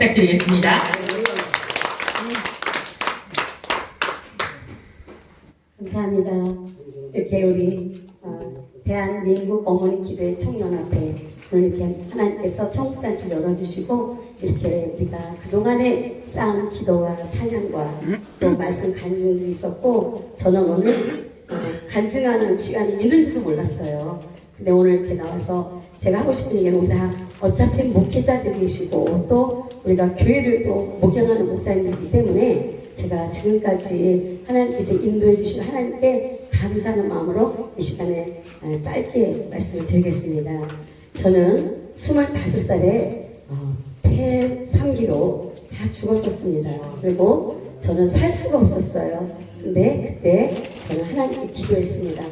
부탁드리겠습니다. 감사합니다. 이렇게 우리 대한민국 어머니 기도회 총연합회 오늘 이렇게 하나님께서 청국잔치 열어주시고 이렇게 우리가 그동안에 쌓은 기도와 찬양과 또 말씀 간증들이 있었고 저는 오늘 간증하는 시간이 있는지도 몰랐어요. 근데 오늘 이렇게 나와서 제가 하고 싶은 얘기는 우리 다 어차피 목회자들이시고 또 우리가 교회를 또 목양하는 목사님들이기 때문에 제가 지금까지 하나님께서 인도해 주신 하나님께 감사하는 마음으로 이 시간에 짧게 말씀을 드리겠습니다. 저는 25살에 폐 3기로 다 죽었었습니다. 그리고 저는 살 수가 없었어요. 근데 그때 저는 하나님께 기도했습니다.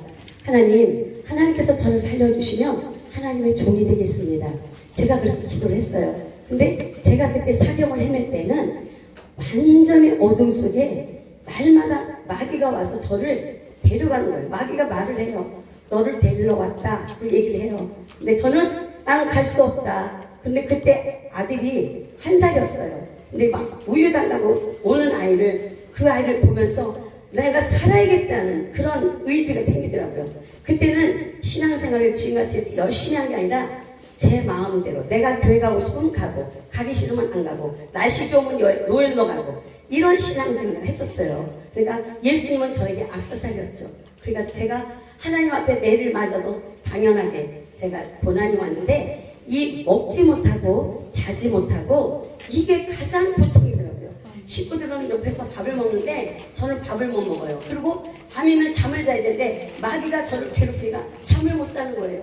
하나님께서 저를 살려주시면 하나님의 종이 되겠습니다. 제가 그렇게 기도를 했어요. 근데 제가 그때 사경을 헤맬 때는 완전히 어둠 속에 날마다 마귀가 와서 저를 데려가는 거예요. 마귀가 말을 해요. 너를 데리러 왔다. 그 얘기를 해요. 근데 저는 나는 갈 수 없다. 근데 그때 아들이 1살이었어요. 근데 막 우유 달라고 오는 아이를 그 아이를 보면서 내가 살아야겠다는 그런 의지가 생기더라고요. 그때는 신앙생활을 지금같이 열심히 한 게 아니라 제 마음대로 내가 교회 가고 싶으면 가고 가기 싫으면 안 가고 날씨 좋으면 노엘로 가고 이런 신앙생활을 했었어요. 그러니까 예수님은 저에게 악사살이었죠. 그러니까 제가 하나님 앞에 매를 맞아도 당연하게 제가 고난이 왔는데 이 먹지 못하고 자지 못하고 이게 가장 고통이더라고요. 식구들은 옆에서 밥을 먹는데 저는 밥을 못 먹어요. 그리고 밤이면 잠을 자야 되는데 마귀가 저를 괴롭히니까 잠을 못 자는 거예요.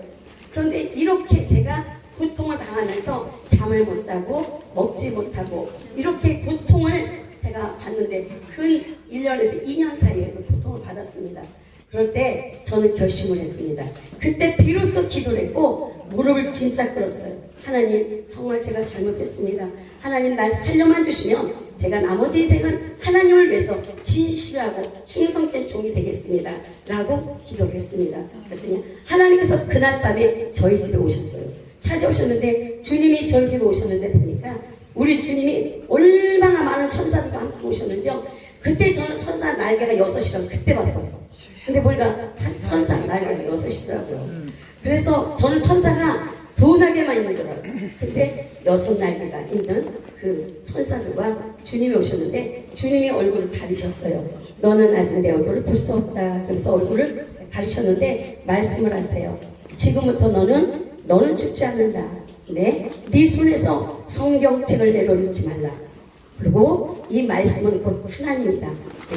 그런데 이렇게 제가 고통을 당하면서 잠을 못 자고 먹지 못하고 이렇게 고통을 제가 받는데 근 1년에서 2년 사이에 그 고통을 받았습니다. 그럴 때 저는 결심을 했습니다. 그때 비로소 기도를 했고 무릎을 진짜 꿇었어요. 하나님 정말 제가 잘못했습니다. 하나님 날 살려만 주시면 제가 나머지 인생은 하나님을 위해서 진실하고 충성된 종이 되겠습니다. 라고 기도를 했습니다. 그랬더니 하나님께서 그날 밤에 저희 집에 오셨어요. 찾아오셨는데 주님이 저희 집에 오셨는데 보니까 우리 주님이 얼마나 많은 천사들과 함께 오셨는지요. 그때 저는 천사 날개가 6이라고 그때 봤어요. 근데 보니까 천사 날개가 6이더라고요. 그래서 저는 천사가 2날개만 있는 줄 알았어요. 근데 6날개가 있는 그 천사들과 주님이 오셨는데 주님이 얼굴을 가리셨어요. 너는 아직 내 얼굴을 볼 수 없다. 그래서 얼굴을 가리셨는데 말씀을 하세요. 지금부터 너는 죽지 않는다. 네 손에서 성경책을 내려놓지 말라. 그리고 이 말씀은 곧 하나님이다.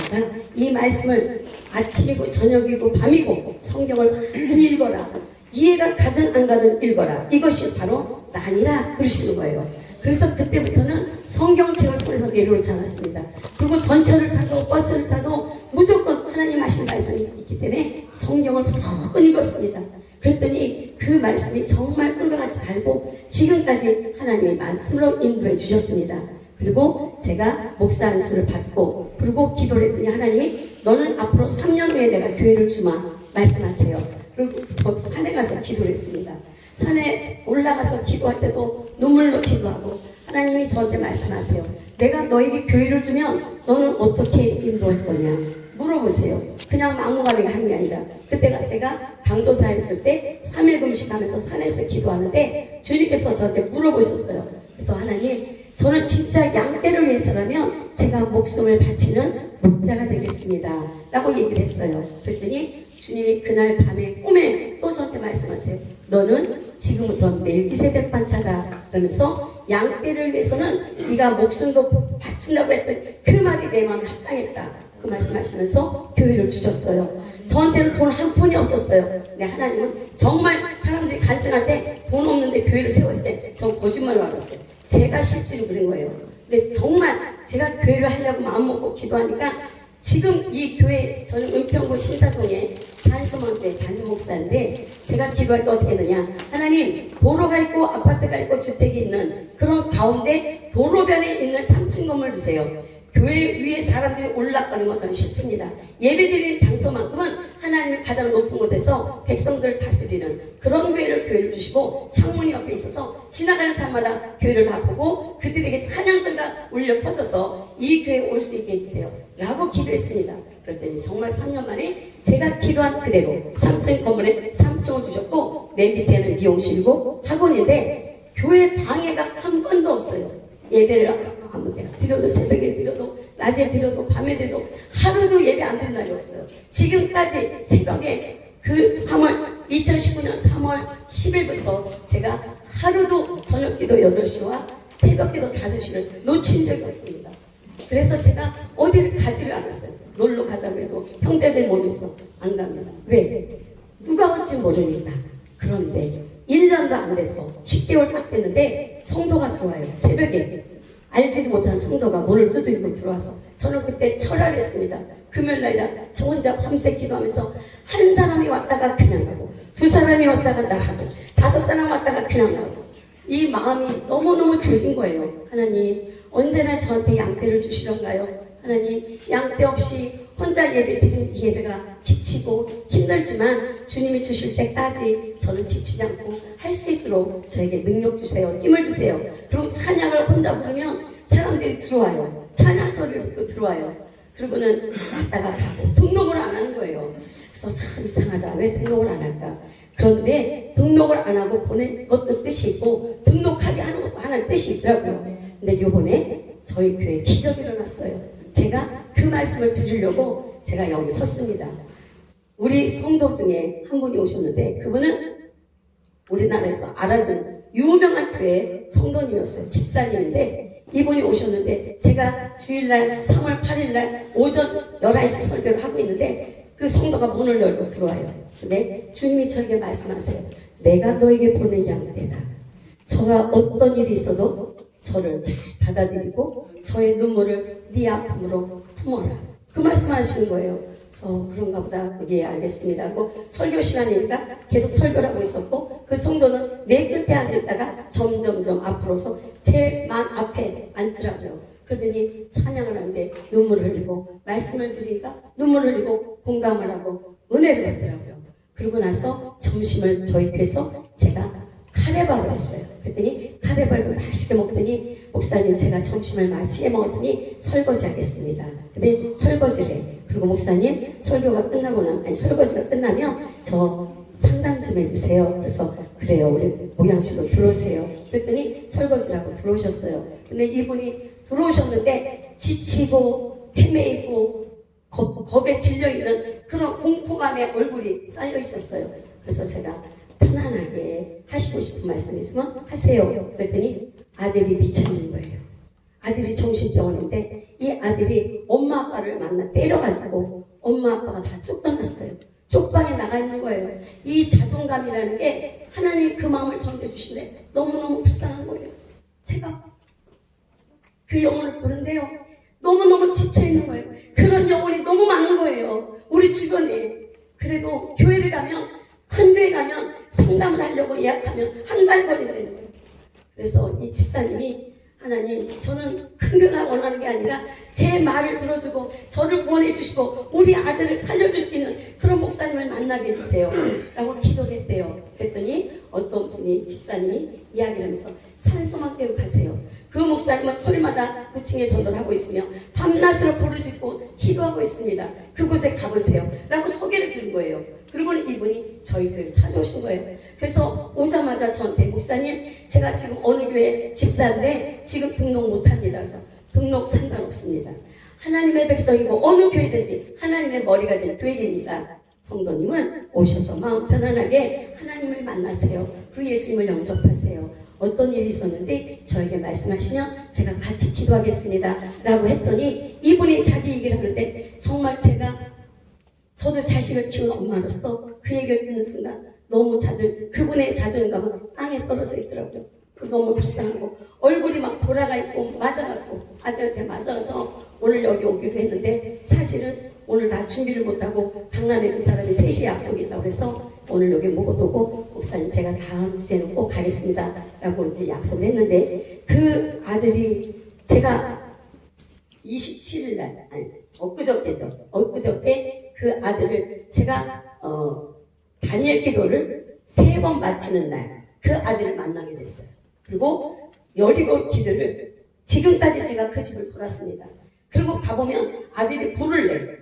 그러니까 이 말씀을 아침이고 저녁이고 밤이고 성경을 읽어라. 이해가 가든 안 가든 읽어라. 이것이 바로 나니라 그러시는 거예요. 그래서 그때부터는 성경책을 손에서 내려놓지 않았습니다. 그리고 전철을 타도 버스를 타도 무조건 하나님 하신 말씀이 있기 때문에 성경을 무조건 읽었습니다. 그랬더니 그 말씀이 정말 꿀과같이 달고 지금까지 하나님의 말씀으로 인도해 주셨습니다. 그리고 제가 목사 안수를 받고 그리고 기도를 했더니 하나님이 너는 앞으로 3년 후에 내가 교회를 주마 말씀하세요. 그리고 저 산에 가서 기도를 했습니다. 산에 올라가서 기도할 때도 눈물로 기도하고 하나님이 저한테 말씀하세요. 내가 너에게 교회를 주면 너는 어떻게 인도할 거냐 물어보세요. 그냥 막무가내가 한 게 아니라 그때가 제가 강도사 했을 때 3일 금식하면서 산에서 기도하는데 주님께서 저한테 물어보셨어요. 그래서 하나님 저는 진짜 양떼를 위해서라면 제가 목숨을 바치는 목자가 되겠습니다 라고 얘기를 했어요. 그랬더니 주님이 그날 밤에 꿈에 또 저한테 말씀하세요. 너는 지금부터 멜기세덱 반차다. 그러면서 양떼를 위해서는 네가 목숨도 바친다고 했던 그 말이 내 마음에 합당했다. 그 말씀하시면서 교회를 주셨어요. 저한테는 돈 한 푼이 없었어요. 근데 하나님은 정말 사람들이 간증할 때 돈 없는데 교회를 세웠을 때 전 거짓말을 알았어요. 제가 실제로 그런 거예요. 근데 정말 제가 교회를 하려고 마음먹고 기도하니까 지금 이 교회 저는 은평구 신사동에 산수망교회 담임 목사인데 제가 기도할 때 어떻게 했느냐 하나님 도로가 있고 아파트가 있고 주택이 있는 그런 가운데 도로변에 있는 3층 건물 주세요. 교회 위에 사람들이 올라가는 건 저는 싫습니다. 예배드리는 장소만큼은 하나님이 가장 높은 곳에서 백성들을 다스리는 그런 교회를 주시고 창문이 옆에 있어서 지나가는 사람마다 교회를 다 보고 그들에게 찬양소 울려 퍼져서 이 교회에 올 수 있게 해주세요 라고 기도했습니다. 그랬더니 정말 3년 만에 제가 기도한 그대로 3층 건물에 3층을 주셨고 맨 밑에는 미용실이고 학원인데 교회 방해가 한 번도 없어요. 예배를 아무 때나 드려도 새벽에 드려도 낮에 드려도 밤에 드려도 하루도 예배 안 드린 날이 없어요. 지금까지 새벽에 그 2019년 3월 10일부터 제가 하루도 저녁기도 8시와 새벽기도 5시를 놓친 적이 없습니다. 그래서 제가 어디를 가지를 않았어요. 놀러 가자고 해도 형제들 모여서 안 갑니다. 왜? 누가 올지 모르니까. 그런데 1년도 안 됐어. 10개월 딱 됐는데 성도가 들어와요. 새벽에. 알지도 못하는 성도가 문을 두드리고 들어와서 저는 그때 철학을 했습니다. 금요일날이라 저 혼자 밤새 기도하면서 한 사람이 왔다가 그냥 가고 두 사람이 왔다가 나가고 5사람 왔다가 그냥 나가고 이 마음이 너무너무 졸린 거예요. 하나님 언제나 저한테 양떼를 주시던가요? 하나님 양떼 없이 혼자 예배 드리는 이 예배가 지치고 힘들지만 주님이 주실 때까지 저는 지치지 않고 할 수 있도록 저에게 능력 주세요. 힘을 주세요. 그리고 찬양을 혼자 부르면 사람들이 들어와요. 찬양 소리를 듣고 들어와요. 그러고는 왔다가 가고 등록을 안 하는 거예요. 그래서 참 이상하다. 왜 등록을 안 할까? 그런데 등록을 안 하고 보낸 것도 뜻이 있고 등록하게 하는 것도 하나의 뜻이 있더라고요. 근데 요번에 저희 교회에 기적이 일어났어요. 제가 그 말씀을 드리려고 제가 여기 섰습니다. 우리 성도 중에 한 분이 오셨는데 그분은 우리나라에서 알아준 유명한 교회 성도님이었어요. 집사님인데 이분이 오셨는데 제가 주일날 3월 8일날 오전 11시 설교를 하고 있는데 그 성도가 문을 열고 들어와요. 근데 주님이 저에게 말씀하세요. 내가 너에게 보낸 양떼다. 저가 어떤 일이 있어도 저를 잘 받아들이고 저의 눈물을 네 아픔으로 품어라. 그 말씀하시는 거예요. 그래서 그런가 보다. 예, 알겠습니다 하고 설교 시간이니까 계속 설교를 하고 있었고 그 성도는 내 끝에 앉아있다가 점점점 앞으로서 제 만 앞에 앉더라고요. 그러더니 찬양을 하는데 눈물을 흘리고 말씀을 드리니까 눈물을 흘리고 공감을 하고 은혜를 받더라고요. 그러고 나서 점심을 저희 교회에서 제가 카레밥을 했어요. 그랬더니 카레밥을 맛있게 먹더니 목사님 제가 점심을 맛있게 먹었으니 설거지 하겠습니다. 근데 설거지를 해. 그리고 목사님 설교가 끝나고 아니 설거지가 끝나면 저 상담 좀 해주세요. 그래서 그래요. 우리 목양실로 들어오세요. 그랬더니 설거지를 하고 들어오셨어요. 근데 이분이 들어오셨는데 지치고 헤매이고 겁에 질려있는 그런 공포감에 얼굴이 쌓여 있었어요. 그래서 제가 편안하게 하시고 싶은 말씀이 있으면 하세요. 그랬더니 아들이 미쳐있는 거예요. 아들이 정신병원인데 이 아들이 엄마 아빠를 만나 때려가지고 엄마 아빠가 다 쫓겨났어요. 쪽방에 나가 있는 거예요. 이 자존감이라는 게 하나님이 그 마음을 전해주시는데 너무너무 불쌍한 거예요. 제가 그 영혼을 보는데요. 너무너무 지쳐있는 거예요. 그런 영혼이 너무 많은 거예요. 우리 주변에. 그래도 교회를 가면 큰 교회 가면 상담을 하려고 예약하면 한 달 걸린다는 거예요. 그래서 이 집사님이 하나님 저는 큰 교회가 원하는 게 아니라 제 말을 들어주고 저를 구원해 주시고 우리 아들을 살려줄 수 있는 그런 목사님을 만나게 해주세요 라고 기도했대요. 그랬더니 어떤 분이 집사님이 이야기를 하면서 산소만 깨고 가세요. 그 목사님은 토요일마다 9층에 전도를 하고 있으며 밤낮으로 부르짖고 기도하고 있습니다. 그곳에 가보세요 라고 소개를 준 거예요. 그리고는 이분이 저희 교회를 찾아오신 거예요. 그래서 오자마자 저한테 목사님 제가 지금 어느 교회 집사인데 지금 등록 못합니다. 그래서 등록 상관없습니다. 하나님의 백성이고 어느 교회든지 하나님의 머리가 된 교회입니다. 성도님은 오셔서 마음 편안하게 하나님을 만나세요. 그리고 예수님을 영접하세요. 어떤 일이 있었는지 저에게 말씀하시면 제가 같이 기도하겠습니다 라고 했더니 이분이 자기 얘기를 하는데 정말 저도 자식을 키우는 엄마로서 그 얘기를 듣는 순간 너무 그분의 자존감은 땅에 떨어져 있더라고요. 너무 불쌍하고 얼굴이 막 돌아가 있고 맞아갖고 아들한테 맞아서 오늘 여기 오기로 했는데 사실은 오늘 다 준비를 못하고 강남에 그 사람이 3시에 약속이 있다고 해서 오늘 여기 못 오고 목사님 제가 다음 주에는 꼭 가겠습니다 라고 이제 약속을 했는데 그 아들이 제가 27일날 아니 엊그저께 그 아들을 제가 다니엘 기도를 3번 마치는 날 그 아들을 만나게 됐어요. 그리고 여리고 기도를 지금까지 제가 그 집을 돌았습니다. 그리고 가보면 아들이 불을 내.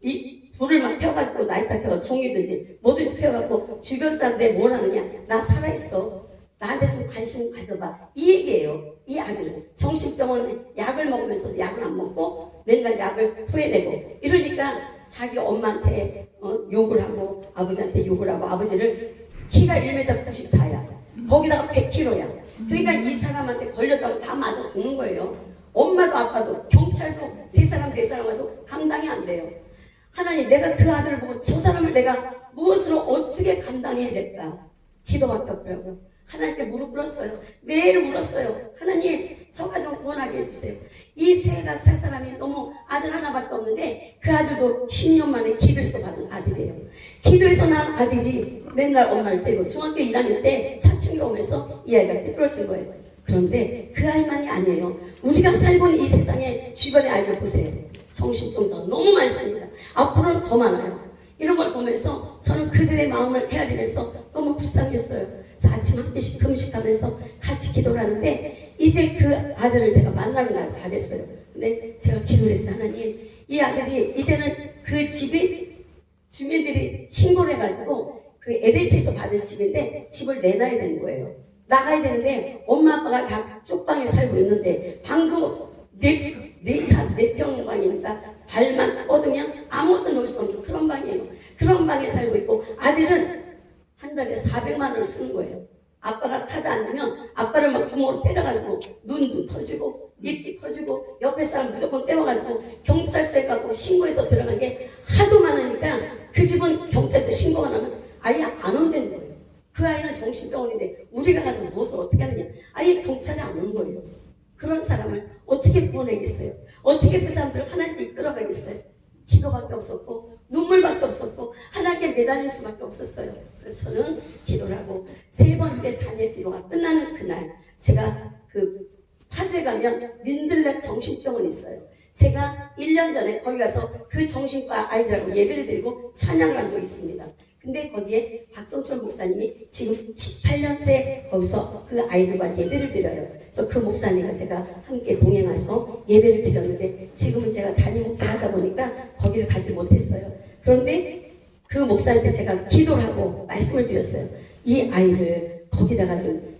이 불을 막 펴가지고 나이타 펴가지고 종이든지 뭐든지 펴가지고 주변 사람들이 뭘 하느냐. 나 살아있어. 나한테 좀 관심 가져봐. 이 얘기예요. 이 아들은 정신병원 약을 먹으면서도 약을 안 먹고 맨날 약을 토해내고 이러니까 자기 엄마한테 욕을 하고 아버지한테 욕을 하고 아버지를 키가 1m 94야. 거기다가 100kg야. 그러니까 이 사람한테 걸렸다고 다 맞아 죽는 거예요. 엄마도 아빠도 경찰도 세 사람 네 사람 와도 감당이 안 돼요. 하나님, 내가 그 아들을 보고 저 사람을 내가 무엇으로 어떻게 감당해야 될까? 기도밖에 없더라고요. 하나님께 무릎 꿇었어요. 매일 물었어요. 하나님, 저 가정 구원하게 해주세요. 이 세 사람이 너무 아들 하나밖에 없는데 그 아들도 10년 만에 기도에서 받은 아들이에요. 기도에서 난 아들이 맨날 엄마를 때리고 중학교 1학년 때 사춘기가 오면서 이 아이가 삐뚤어진 거예요. 그런데 그 아이만이 아니에요. 우리가 살고 있는 이 세상에 주변의 아이들 보세요. 정신병자가 너무 많습니다. 앞으로는 더 많아요. 이런 걸 보면서 저는 그들의 마음을 헤아리면서 너무 불쌍했어요. 그래서 아침 한 끼씩 금식하면서 같이 기도를 하는데 이제 그 아들을 제가 만나는 날 다 됐어요. 근데 제가 기도를 했어요. 하나님, 이 아들이 이제는 그 집이 주민들이 신고를 해가지고 그 LH에서 받은 집인데 집을 내놔야 되는 거예요. 나가야 되는데 엄마 아빠가 다 쪽방에 살고 있는데 방도 네 평방이니까 발만 뻗으면 아무것도 넣을 수 없는 그런 방이에요. 그런 방에 살고 있고 아들은 한 달에 400만 원을 쓰는 거예요. 아빠가 카드 안 주면 아빠를 막 주먹으로 때려가지고 눈도 터지고 입이 터지고 옆에 사람 무조건 떼워가지고 경찰서에 가고 신고해서 들어간 게 하도 많으니까 그 집은 경찰서에 신고가 나면 아예 안 온다는 거예요. 그 아이는 정신병원인데 우리가 가서 무엇을 어떻게 하느냐. 아예 경찰이 안 오는 거예요. 그런 사람을 어떻게 보내겠어요? 어떻게 그 사람들을 하나님께 이끌어가겠어요? 기도밖에 없었고 눈물밖에 없었고 하나님께 매달릴 수밖에 없었어요. 그래서 저는 기도를 하고 세 번째 다니엘 기도가 끝나는 그날 제가 그 파주에 가면 민들레 정신병원이 있어요. 제가 1년 전에 거기 가서 그 정신과 아이들하고 예배를 드리고 찬양을 한 적이 있습니다. 근데 거기에 박종철 목사님이 지금 18년째 거기서 그 아이들과 예배를 드려요. 그래서 그 목사님과 제가 함께 동행해서 예배를 드렸는데 지금은 제가 담임 목회를 하다 보니까 거기를 가지 못했어요. 그런데 그 목사님한테 제가 기도를 하고 말씀을 드렸어요. 이 아이를 거기다가 좀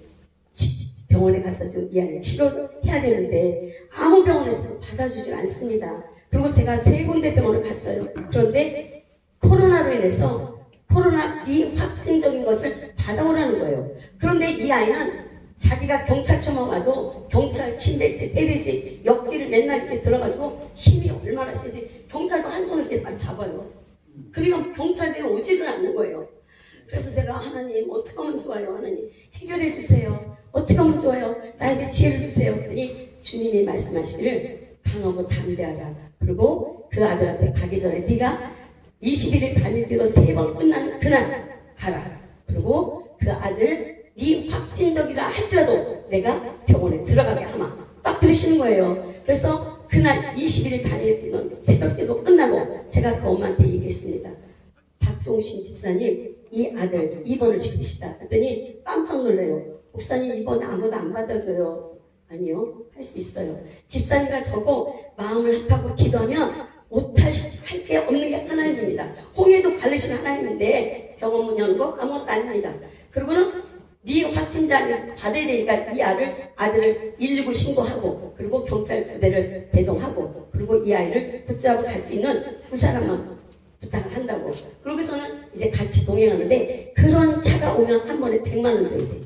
병원에 가서 좀 이 아이를 치료해야 되는데 아무 병원에서 받아주지 않습니다. 그리고 제가 세 군데 병원을 갔어요. 그런데 코로나로 인해서 코로나 미확진적인 것을 받아오라는 거예요. 그런데 이 아이는 자기가 경찰서만 와도 경찰 침대지 때리지 옆길을 맨날 이렇게 들어가지고 힘이 얼마나 세지 경찰도 한 손을 이렇게 딱 잡아요. 그러니까 경찰들이 오지를 않는 거예요. 그래서 제가 하나님 어떻게 하면 좋아요? 하나님 해결해 주세요. 어떻게 하면 좋아요? 나에게 지혜를 주세요. 그랬더니 주님이 말씀하시기를 강하고 담대하라. 그리고 그 아들한테 가기 전에 네가 21일 단일기도 3번 끝나는 그날 가라. 그리고 그 아들 미확진적이라 할지라도 내가 병원에 들어가게 하마. 딱 들으시는 거예요. 그래서 그날 21일 단일기는 새벽기도 끝나고 제가 그 엄마한테 얘기했습니다. 박종신 집사님 이 아들 입원을 시키시다. 그랬더니 깜짝 놀래요. 목사님 입원 아무도 안 받아줘요. 아니요, 할 수 있어요. 집사님과 저고 마음을 합하고 기도하면 못할 게 없는 게 하나님입니다. 홍해도 가르치는 하나님인데 병원 문 여는 거 아무것도 아닙니다. 그리고는 미확진자를 받아야 되니까 이 아들을 119 신고하고 그리고 경찰 부대를 대동하고 그리고 이 아이를 붙잡고 갈 수 있는 두 사람만 부탁을 한다고. 그러고서는 이제 같이 동행하는데 그런 차가 오면 한 번에 100만 원 줘야 돼요.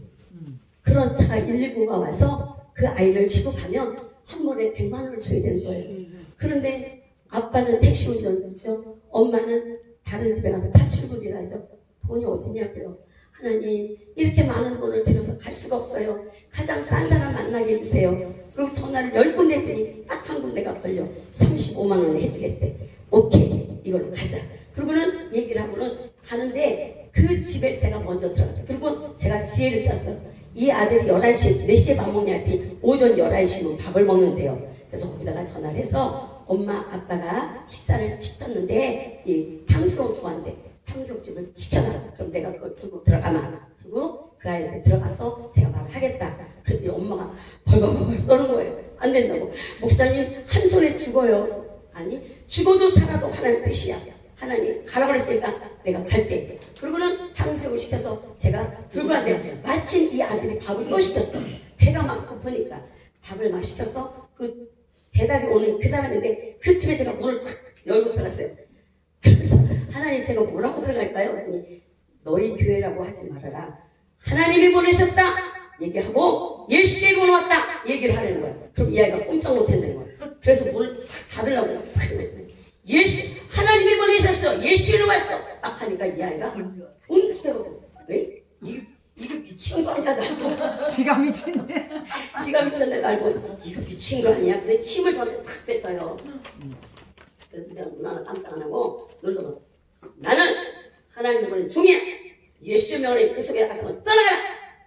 그런 차가 119가 와서 그 아이를 지고 가면 한 번에 100만 원을 줘야 되는 거예요. 그런데 아빠는 택시 운전수죠. 엄마는 다른 집에 가서 파출부를 하죠. 돈이 어디냐고요. 하나님 이렇게 많은 돈을 들여서 갈 수가 없어요. 가장 싼 사람 만나게 해주세요. 그리고 전화를 10군데 했더니 딱 한 군데가 걸려 35만 원을 해주겠대. 오케이 이걸로 가자. 그리고는 얘기를 하고는 가는데 그 집에 제가 먼저 들어갔어요. 그리고 제가 지혜를 짰어요. 이 아들이 11시 몇 시에 밥 먹냐 했더니 오전 11시면 밥을 먹는데요. 그래서 거기다가 전화를 해서 엄마 아빠가 식사를 시켰는데 이 탕수육 좋아한대. 탕수육집을 시켜놔. 그럼 내가 그걸 들고 들어가마. 그리고 그 아이한테 들어가서 제가 말을 하겠다. 그랬더니 엄마가 벌벌벌 떠는 거예요. 안 된다고. 목사님 한 손에 죽어요. 아니 죽어도 살아도 하나님 뜻이야. 하나님 가라 그랬으니까 내가 갈게. 그러고는 탕수육을 시켜서 제가 들고 왔는데 마침 이 아들이 밥을 또 시켰어. 배가 막 고프니까 밥을 막 시켜서 그 배달이 오는 그 사람인데 그쯤에 제가 문을 탁 열고 들어갔어요. 그래서 하나님 제가 뭐라고 들어갈까요? 그랬더니 너희 교회라고 하지 말아라. 하나님이 보내셨다 얘기하고 예수의 번호 왔다 얘기를 하는 거야. 그럼 이 아이가 꼼짝 못했는 거야. 그래서 문을 탁 닫으려고 탁 했어요. 예수 하나님이 보내셨어. 예수로 왔어. 딱 하니까 이 아이가 움츠대고 왜? 이거 미친 거 아니야 나도. 지가 미친데. 지가 미쳤네 날고 이거 미친 거 아니야. 근데 침을 저한테 탁 뱉어요. 그래서 제가 눈 하나 깜짝 안 하고 놀러 나는 하나님이 보낸 종이야. 예수 명령의 그 속에 아까만 떠나가라.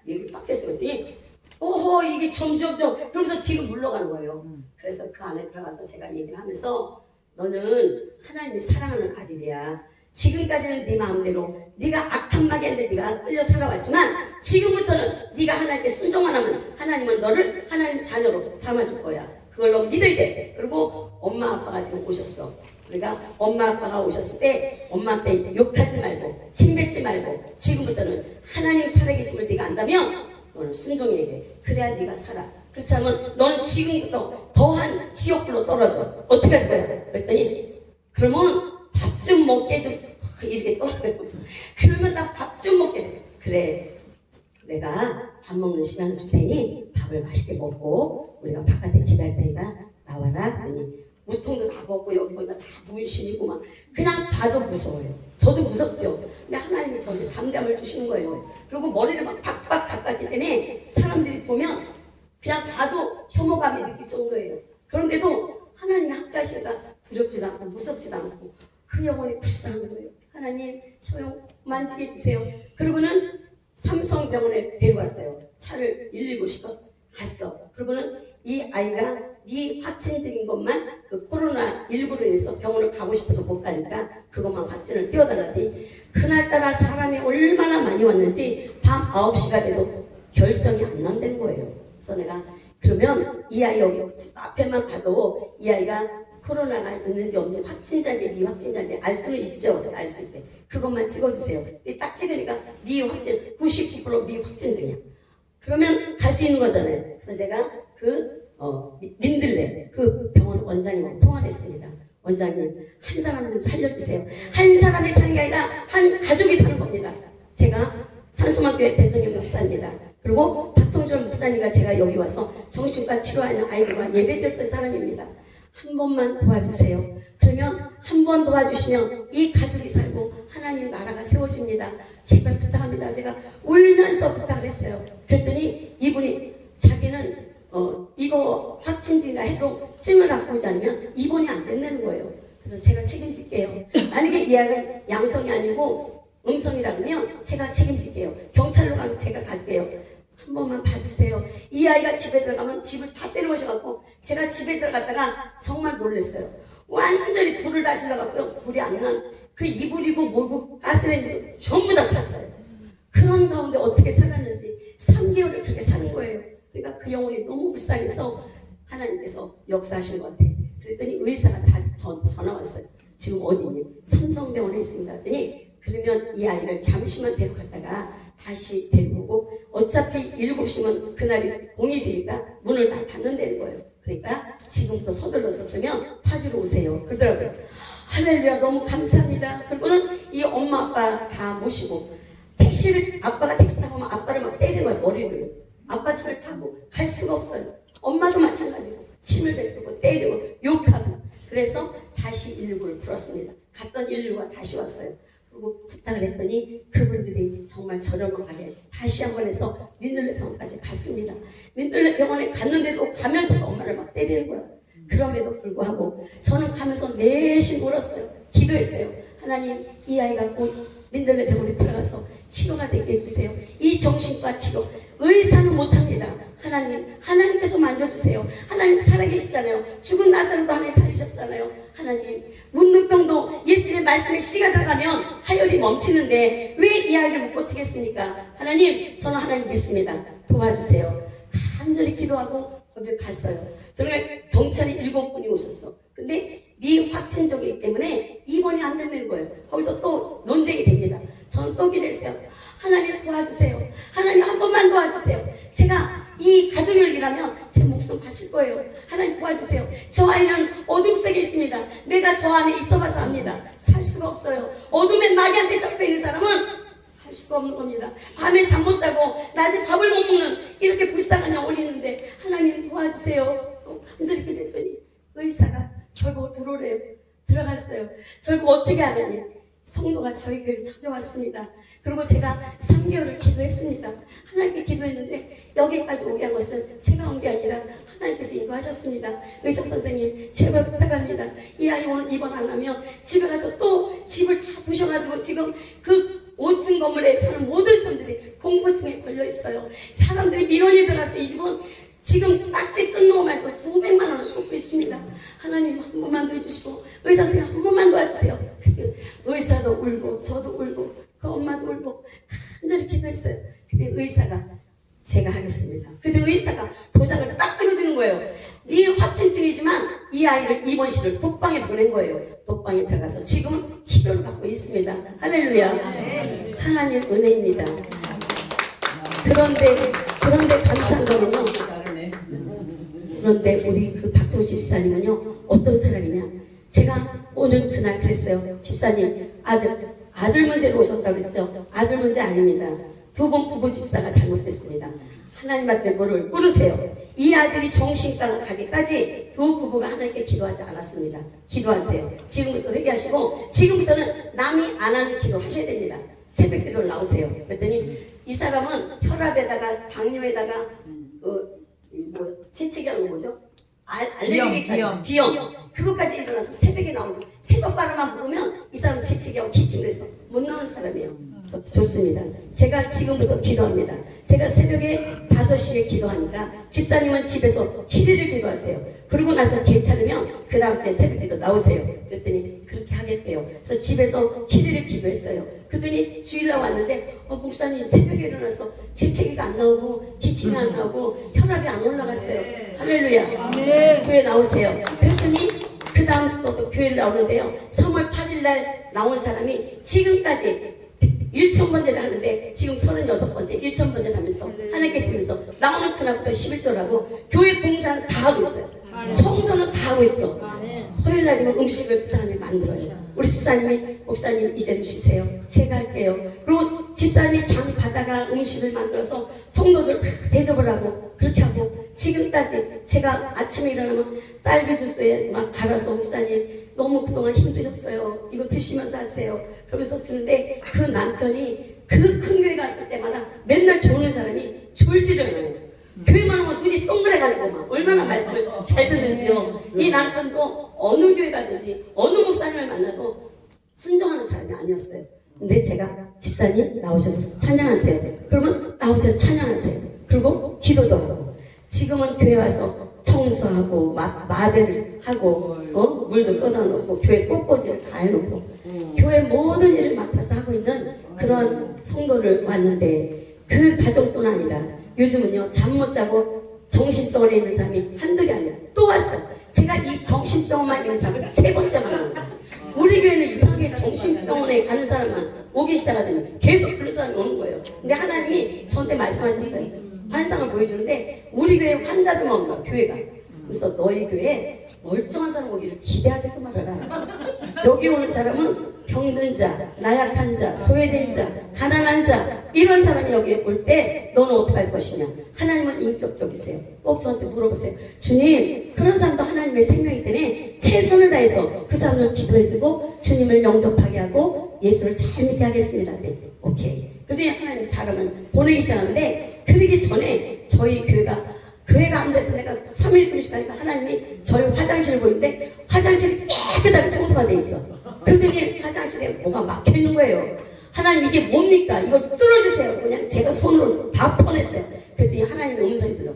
얘기를 딱 했어요. 그랬더니 오호 이게 점점점 그러면서 뒤로 물러가는 거예요. 그래서 그 안에 들어가서 제가 얘기를 하면서 너는 하나님이 사랑하는 아들이야. 지금까지는 네 마음대로 네가 악한 마귀한테 네가 끌려 살아왔지만 지금부터는 네가 하나님께 순종만 하면 하나님은 너를 하나님 자녀로 삼아줄 거야. 그걸로 믿어야 돼. 그리고 엄마 아빠가 지금 오셨어. 그러니까 엄마 아빠가 오셨을 때 엄마한테 욕하지 말고 침뱉지 말고 지금부터는 하나님 살아계심을 네가 안다면 너는 순종해야 돼. 그래야 네가 살아. 그렇지 않으면 너는 지금부터 더한 지옥불로 떨어져. 어떻게 할 거야? 그랬더니 그러면 밥 좀 먹게 좀 이렇게 떨어져서 그러면 나 밥 좀 먹게 돼. 그래 내가 밥 먹는 시간을 줄 테니 밥을 맛있게 먹고 우리가 바깥에 기다릴 테니까 나와라. 그러니 우통도 다 벗고 여기 보니까 다 문신이고 막 그냥 봐도 무서워요. 저도 무섭죠. 근데 하나님이 저한테 담담을 주시는 거예요. 그리고 머리를 막 박박 깎았기 때문에 사람들이 보면 그냥 봐도 혐오감이 느낄 정도예요. 그런데도 하나님이 함께 하시니까 두렵지도 않고 무섭지도 않고 그 영혼이 불쌍한 거예요. 하나님 저 영혼 만지게 해주세요. 그러고는 삼성병원에 데려갔어요. 차를 119 시켰어. 갔어. 그러고는 이 아이가 미확진적인 것만 그 코로나19로 인해서 병원을 가고 싶어도 못 가니까 그것만 확진을 띄워달라더니 그날따라 사람이 얼마나 많이 왔는지 밤 9시가 돼도 결정이 안 난다는 거예요. 그래서 내가 그러면 이 아이 여기 앞에만 봐도 이 아이가 코로나가 있는지 없는지 확진자인지 미확진자인지 알 수는 있죠. 알 수 있대. 그것만 찍어주세요. 딱 찍으니까 미확진 99% 미확진 중이야. 그러면 갈 수 있는 거잖아요. 그래서 제가 민들레 그 병원 원장님하고 통화를 했습니다. 원장님 한 사람 좀 살려주세요. 한 사람이 사는 게 아니라 한 가족이 사는 겁니다. 제가 산소만교회 배성현 목사입니다. 그리고 박성준 목사님과 제가 여기 와서 정신과 치료하는 아이들과 예배드렸던 사람입니다. 한 번만 도와주세요. 그러면 한 번 도와주시면 이 가족이 살고 하나님 나라가 세워집니다. 제발 부탁합니다. 제가 울면서 부탁을 했어요. 그랬더니 이분이 자기는 이거 확진이라 해도 증을 갖고 오지 않으면 입원이 안 된다는 거예요. 그래서 제가 책임질게요. 만약에 이 아이가 양성이 아니고 음성이라 그러면 제가 책임질게요. 경찰로 가면 제가 갈게요. 한 번만 봐주세요. 이 아이가 집에 들어가면 집을 다 때려오셔갖고 제가 집에 들어갔다가 정말 놀랐어요. 완전히 불을 다 질러갖고요. 불이 안 난 그 이불이고 뭐고 가스레인지고 전부 다 탔어요. 그런 가운데 어떻게 살았는지 3개월을 그렇게 사는 거예요. 그러니까 그 영혼이 너무 불쌍해서 하나님께서 역사하신 것 같아. 그랬더니 의사가 다 전화 왔어요. 지금 어디 있니? 삼성병원에 있습니다. 그랬더니 그러면 이 아이를 잠시만 데려갔다가 다시 데리고 오고 어차피 7시면 그날이 공휴일이니까 문을 다 닫는다는 거예요. 그러니까 지금부터 서둘러서 그러면 파주로 오세요. 그러더라고요. 할렐루야 너무 감사합니다. 그리고는 이 엄마 아빠 다 모시고 택시를 아빠가 택시 타고 오면 아빠를 막 때리는 거예요. 머리를. 아빠 차를 타고 갈 수가 없어요. 엄마도 마찬가지고 침을 뱉고 때리고 욕하고 그래서 다시 119를 불었습니다. 갔던 119가 다시 왔어요. 그리고 부탁을 했더니 그분들이 정말 저렴하게 다시 한번 해서 민들레 병원까지 갔습니다. 민들레 병원에 갔는데도 가면서도 엄마를 막 때리는 거예요. 그럼에도 불구하고 저는 가면서 내심 울었어요. 기도했어요. 하나님 이 아이가 꼭 민들레 병원에 들어가서 치료가 되게 해주세요. 이 정신과 치료 의사는 못합니다. 하나님께서 만져주세요. 하나님 살아계시잖아요. 죽은 나사로도 하나님 살리셨잖아요. 하나님 문둥병도 예수님의 말씀에 씨가 들어가면 하혈이 멈추는데 왜 이 아이를 못 고치겠습니까? 하나님 저는 하나님 믿습니다. 도와주세요. 간절히 기도하고 거기 갔어요. 그러니까 경찰이 7분이 오셨어. 근데 네 확진적이기 때문에 입원이 안 된다는 거예요. 거기서 또 논쟁이 됩니다. 저는 또 기도했어요. 하나님 도와주세요. 하나님 한 번만 도와주세요. 제가 이 가족을 위하면 제 목숨 바칠 거예요. 하나님 도와주세요. 저 아이는 어둠 속에 있습니다. 내가 저 안에 있어봐서 압니다. 살 수가 없어요. 어둠의 마귀한테 잡혀 있는 사람은 살 수가 없는 겁니다. 밤에 잠 못 자고 낮에 밥을 못 먹는 이렇게 불쌍한 영혼이 있는데 하나님 도와주세요. 간절히 기도했더니 의사가 결국 들어오래요. 들어갔어요. 결국 어떻게 하느니 성도가 저희 교회를 찾아왔습니다. 그리고 제가 3개월을 기도했습니다. 하나님께 기도했는데 여기까지 오게 한 것은 제가 온 게 아니라 하나님께서 인도하셨습니다. 의사 선생님 제발 부탁합니다. 이 아이 오늘 입원 안 하면 집에 가서 또 집을 다 부셔가지고 지금 그 5층 건물에 사는 모든 사람들이 공포증에 걸려 있어요. 사람들이 민원이 들어가서 이 집은 지금 딱지 뜯는 거 말고 수백만 원을 쏟고 있습니다. 하나님 한 번만 도와주시고 의사 선생님 한 번만 도와주세요. 의사도 울고 저도 울고 그 엄마도 울고 간절히 기도했어요. 근데 의사가 제가 하겠습니다. 근데 의사가 도장을 딱 찍어주는 거예요. 네 확진증이지만 이 아이를 입원실을 독방에 보낸 거예요. 독방에 들어가서 지금은 치료를 받고 있습니다. 할렐루야. 하나님 은혜입니다. 그런데 감사한 거는요. 그런데 우리 그 박종우 집사님은요 어떤 사람이냐, 제가 오늘 그날 그랬어요. 집사님 아들 문제로 오셨다고 그랬죠. 아들 문제 아닙니다. 두 번 부부 집사가 잘못됐습니다. 하나님 앞에 뭐를 물으세요. 이 아들이 정신과 가기까지 두 부부가 하나님께 기도하지 않았습니다. 기도하세요. 지금부터 회개하시고 지금부터는 남이 안 하는 기도 하셔야 됩니다. 새벽 기도를 나오세요. 그랬더니 이 사람은 혈압에다가 당뇨에다가 채찍이라는 거 뭐죠? 알레르기까지 비염 그것까지 일어나서 새벽에 나오죠. 새벽바람만 부르면 이 사람 채찍이하고 기침을 해서 못 나오는 사람이에요. 그래서 좋습니다. 제가 지금부터 기도합니다. 제가 새벽에 5시에 기도하니까 집사님은 집에서 7일을 기도하세요. 그러고 나서 괜찮으면 그 다음 주에 새벽 기도 나오세요. 그랬더니 그렇게 하겠대요. 그래서 집에서 7일을 기도했어요. 그랬더니 주일날 왔는데 목사님 새벽에 일어나서 재채기가 안 나오고 기침이 안 나오고 혈압이 안 올라갔어요. 할렐루야. 교회 나오세요. 그랬더니 그 다음 또 교회를 나오는데요. 3월 8일날 나온 사람이 지금까지 1,000번째를 하는데 지금 36번째 1,000번째를 하면서 하나님께 드리면서 나오는 그날부터 11조라고 교회 봉사는 다 하고 있어요. 청소는 다 하고 있어. 토요일날이면 음식을 그 사람이 만들어요. 우리 집사님이 목사님 이제 쉬세요. 제가 할게요. 그리고 집사님이 장 받아가 음식을 만들어서 성도들 다 대접을 하고 그렇게 하고 지금까지 제가 아침에 일어나면 딸기 주스에 막 갈아서 목사님 너무 그동안 힘드셨어요. 이거 드시면서 하세요. 그러면서 주는데 그 남편이 그 큰 교회 갔을 때마다 맨날 좋은 사람이 졸지를 않아요. 교회만 오면 눈이 동그래가지고 막 얼마나 말씀을 잘 듣는지요. 이 남편도 어느 교회 가든지 어느 목사님을 만나도 순종하는 사람이 아니었어요. 근데 제가 집사님 나오셔서 찬양하세요. 그러면 나오셔서 찬양하세요. 그리고 기도도 하고 지금은 교회 와서 청소하고 마대를 하고 물도 떠다 놓고 교회 꽃꽂이를 다 해놓고 교회 모든 일을 맡아서 하고 있는 그런 성도를 왔는데 그 가정뿐 아니라 요즘은요 잠 못 자고 정신병원에 있는 사람이 한둘이 아니라 또 왔어요. 제가 이 정신병원만 있는 사람을 3번째 만납니다. 우리 교회는 이상하게 정신병원에 가는 사람만 오기 시작하더니 계속 그런 사람이 오는 거예요. 근데 하나님이 저한테 말씀하셨어요. 환상을 보여주는데 우리 교회 환자들만 온 거야, 교회가. 그래서 너희 교회에 멀쩡한 사람 오기를 기대하지 말아라. 여기 오는 사람은 병든 자, 나약한 자, 소외된 자, 가난한 자 이런 사람이 여기 올 때 너는 어떻게 할 것이냐. 하나님은 인격적이세요. 꼭 저한테 물어보세요. 주님, 그런 사람도 하나님의 생명이기 때문에 최선을 다해서 그 사람을 기도해주고 주님을 영접하게 하고 예수를 잘 믿게 하겠습니다. 네, 오케이. 그러더니 하나님 사람을 보내기 시작하는데 그러기 전에 저희 교회가 안 돼서 내가 3일 금식 하니까 하나님이 저희 화장실을 보는데 화장실이 깨끗하게 청소가 돼 있어. 그러더니 화장실에 뭐가 막혀 있는 거예요. 하나님 이게 뭡니까? 이걸 뚫어주세요. 그냥 제가 손으로 다 퍼냈어요. 그랬더니 하나님의 음성이 들려.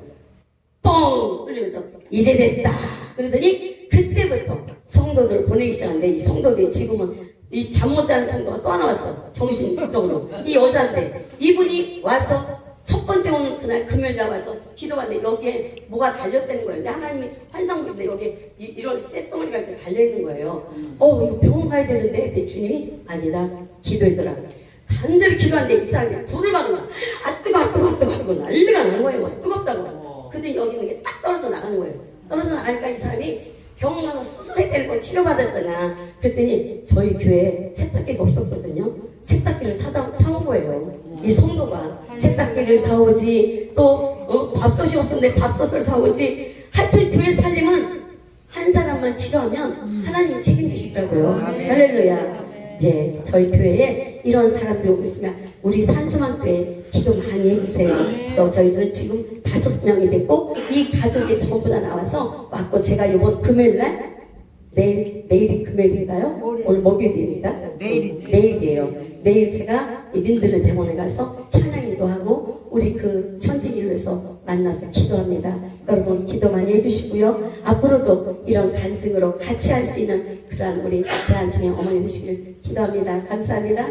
뻥! 뚫리면서 이제 됐다. 그러더니 그때부터 성도들을 보내기 시작하는데 이 성도들이 지금은 이 잠 못 자는 성도가 또 하나 왔어. 정신적으로. 이 여자인데 이분이 와서 첫 번째 오는 그날 그날 금요일 나와서 기도하는데 여기에 뭐가 달렸다는 거예요. 근데 하나님이 환상 보는데 여기에 이런 쇳덩어리가 이렇게 달려있는 거예요. 이거 병원 가야 되는데 근데 주님이 아니다 기도해줘라. 간절히 기도하는데 이 사람이 불을 받은 거야. 아 뜨거워 하고 난리가 난 거예요. 뜨겁다고. 근데 여기 있는 게 딱 떨어져 나가는 거예요. 떨어져 나가니까 이 사람이 병원 가서 수술했다는 거 치료받았잖아. 그랬더니 저희 교회에 세탁기가 없었거든요. 세탁기를 사온 거예요. 이 성도가 세탁기를 사오지 또 밥솥이 없었는데 밥솥을 사오지. 하여튼 교회 살림은 한 사람만 치료하면 하나님이 책임지시더라고요. 할렐루야. 이제 저희 교회에 이런 사람들이 오고 있으면 우리 산수만교회 기도 많이 해주세요. 그래서 저희들 지금 5명이 됐고 이 가족이 전부 다 나와서 왔고 제가 이번 금요일날 내일이 금요일인가요? 오늘 목요일이니까 내일이에요. 내일 제가 이 민들레 병원에 가서 찬양인도 하고 우리 그 현진이를 위해서 만나서 기도합니다. 여러분 기도 많이 해주시고요. 앞으로도 이런 간증으로 같이 할 수 있는 그러한 우리 대한중앙 어머니 되시길 기도합니다. 감사합니다.